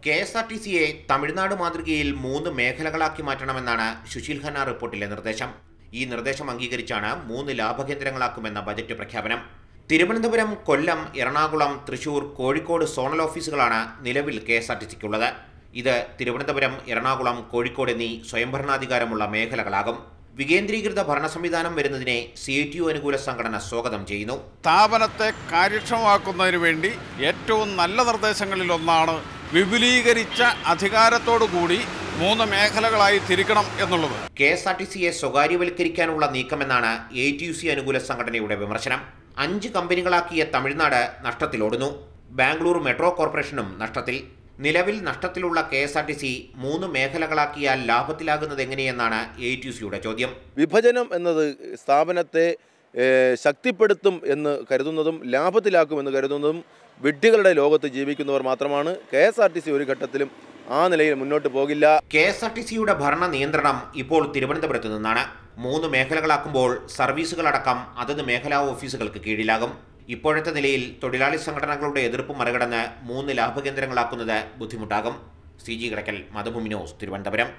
കെ.എസ്.ആർ.ടി.സിയെ തമിഴ്നാട് മാതൃകയിൽ 3 മേഖലകളാക്കി മാറ്റണമെന്നാണ് സുശീൽ ഖന്ന റിപ്പോർട്ടിലെ നിർദ്ദേശം. ഈ നിർദ്ദേശം അംഗീകരിച്ചാണ് 3 ലാഭകേന്ദ്രങ്ങളാക്കുമെന്ന ബജറ്റ് പ്രഖ്യാപനം. തിരുവനന്തപുരം, കൊല്ലം, എറണാകുളം, തൃശൂർ, കോഴിക്കോട് സോണൽ ഓഫീസുകളാണ് നിലവിൽ കെ.എസ്.ആർ.ടി.സിക്കുള്ളത്. ഇത് തിരുവനന്തപുരം, എറണാകുളം, കോഴിക്കോട് എന്നീ സ്വയംഭരണാധികാരമുള്ള മേഖലകളാകും. വികേന്ദ്രീകൃത ഭരണ സംവിധാനം വരുന്നതിനെ CITU അനുകൂല സംഘടന സ്വാഗതം ചെയ്യുന്നു. സ്ഥാപനത്തെ കാര്യക്ഷമമാക്കുന്നതിന് വേണ്ടി ഏറ്റവും നല്ല നിർദ്ദേശങ്ങളിലൊന്നാണ് വിപുലീകരിച്ച അധികാരത്തോടുകൂടി 3 മേഖലകളായി തിരിക്കണം എന്നുള്ളത്. കെ.എസ്.ആർ.ടി.സിയെ സ്വകാര്യവൽക്കരിക്കാനുള്ള നീക്കമെന്നാണ് ATUC അനുകൂല സംഘടനയുടെ വിമർശനം. 5 കമ്പനികളാക്കിയ തമിഴ്നാട് നഷ്ടത്തിലോടുന്നു. ബാംഗ്ലൂർ മെട്രോ കോർപ്പറേഷനും നഷ്ടത്തിൽ. നിലവിൽ നഷ്ടത്തിലുള്ള കെ.എസ്.ആർ.ടി.സി 3 മേഖലകളാക്കിയാൽ ലാഭത്തിലാകുന്നത് എങ്ങനെയെന്നാണ് ATUCയുടെ ചോദ്യം. വിഭജനം എന്നത് സ്ഥാപനത്തെ ശക്തിപ്പെടുത്തും എന്ന് കരുതുന്നതും ലാഭത്തിലാക്കുമെന്ന് കരുതുന്നതും വിഡ്ഢികളുടെ ലോകത്ത് ജീവിക്കുന്നവർ മാത്രമാണ്. കെ.എസ്.ആർ.ടി.സി ഒരു ഘട്ടത്തിലും ആ നിലയിൽ മുന്നോട്ട് പോകില്ല. കെ.എസ്.ആർ.ടി.സിയുടെ ഭരണ നിയന്ത്രണം ഇപ്പോൾ തിരുവനന്തപുരത്ത് നിന്നാണ്. 3 മേഖലകളാക്കുമ്പോൾ സർവീസുകളടക്കം അതത് മേഖലാ ഓഫീസുകൾക്ക് കീഴിലാകും. ഇപ്പോഴത്തെ നിലയിൽ തൊഴിലാളി സംഘടനകളുടെ എതിർപ്പ് മറികടന്ന് 3 ലാഭകേന്ദ്രങ്ങളാക്കുന്നത് ബുദ്ധിമുട്ടാകും. CG കടക്കൽ, മാതൃഭൂമി ന്യൂസ്, തിരുവനന്തപുരം.